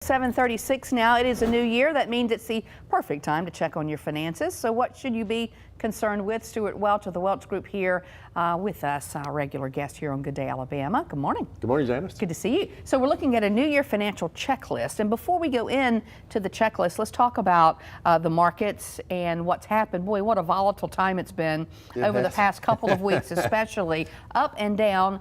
7:36 now. It is a new year. That means it's the perfect time to check on your finances. So what should you be concerned with? Stewart Welch of the Welch Group here with us, our regular guest here on Good Day Alabama. Good morning. Good morning, Janice. Good to see you. So we're looking at a New Year financial checklist. And before we go into the checklist, let's talk about the markets and what's happened. Boy, what a volatile time it's been over the past couple of weeks, especially up and down.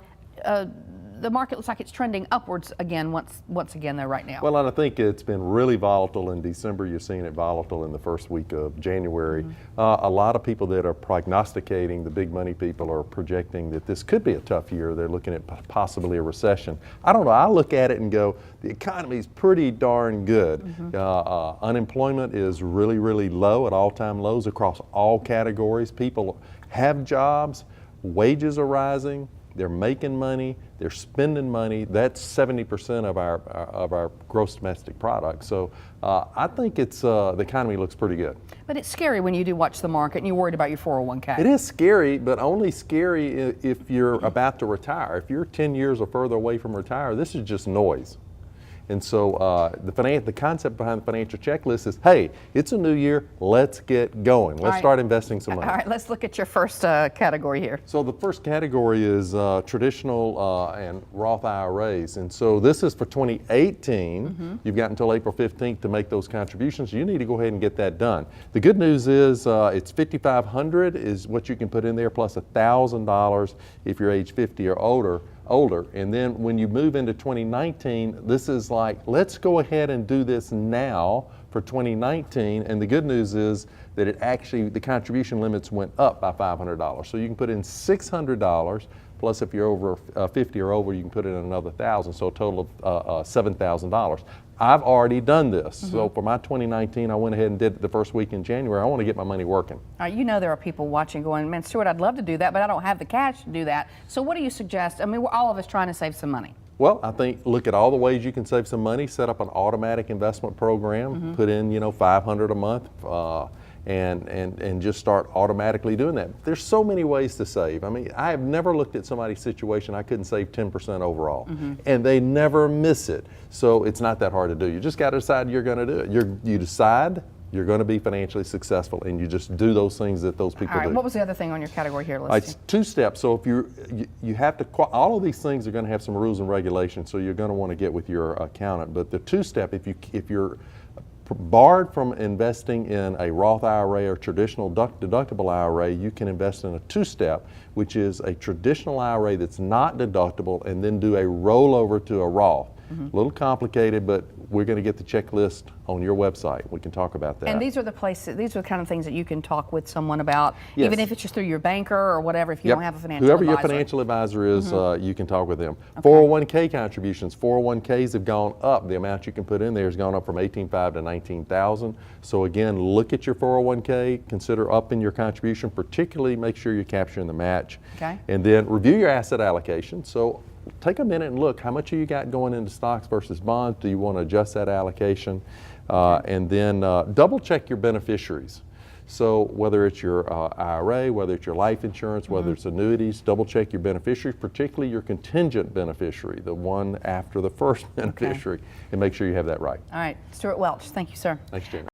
The market looks like it's trending upwards again once again though right now. Well, and I think it's been really volatile in December. You're seeing it volatile in the first week of January. A lot of people that are prognosticating, the big money people are projecting that this could be a tough year. They're looking at possibly a recession. I don't know. I look at it and go, the economy's pretty darn good. Unemployment is really, really low at all-time lows across all categories. People have jobs, wages are rising. They're making money, they're spending money. That's 70% of our gross domestic product. So I think it's the economy looks pretty good. But it's scary when you do watch the market and you're worried about your 401k. It is scary, but only scary if you're about to retire. If you're 10 years or further away from retire, this is just noise. And so the concept behind the financial checklist is, hey, it's a new year, let's get going. Let's start investing some money. All right, let's look at your first category here. So the first category is traditional and Roth IRAs. And so this is for 2018. You've got until April 15th to make those contributions. You need to go ahead and get that done. The good news is it's $5,500 is what you can put in there, plus $1,000 if you're age 50 or older. And then when you move into 2019, this is like, let's go ahead and do this now for 2019. And the good news is that it actually, the contribution limits went up by $500. So you can put in $600, plus if you're over 50 or over, you can put in another $1,000, so a total of $7,000. I've already done this. So for my 2019, I went ahead and did it the first week in January. I want to get my money working. All right, you know there are people watching going, man, Stewart, I'd love to do that, but I don't have the cash to do that. So what do you suggest? I mean, we're all of us trying to save some money. Well, I think look at all the ways you can save some money. Set up an automatic investment program. Put in, $500 a month. And just start automatically doing that. There's so many ways to save. I mean, I have never looked at somebody's situation I couldn't save 10% overall, and they never miss it. So it's not that hard to do. You just got to decide you're going to do it. You decide you're going to be financially successful, and you just do those things that those people do. What was the other thing on your category here? It's 2 steps. So if you have to, all of these things are going to have some rules and regulations, so you're going to want to get with your accountant. But the 2-step, if you're barred from investing in a Roth IRA or traditional deductible IRA, you can invest in a 2-step, which is a traditional IRA that's not deductible, and then do a rollover to a Roth. A little complicated, but we're going to get the checklist on your website. We can talk about that. And these are the places, these are the kind of things that you can talk with someone about, even if it's just through your banker or whatever, if you don't have a financial advisor. Whoever your financial advisor is, you can talk with them. 401k contributions. 401ks have gone up. The amount you can put in there has gone up from $18,500 to $19,000. So again, look at your 401k, consider upping your contribution, particularly make sure you're capturing the match. And then review your asset allocation. So take a minute and look, how much have you got going into stocks versus bonds? Do you want to adjust that allocation? And then double check your beneficiaries. So whether it's your IRA, whether it's your life insurance, whether it's annuities, double check your beneficiaries, particularly your contingent beneficiary, the one after the first beneficiary, and make sure you have that right. All right, Stewart Welch, thank you, sir. Thanks, Jane.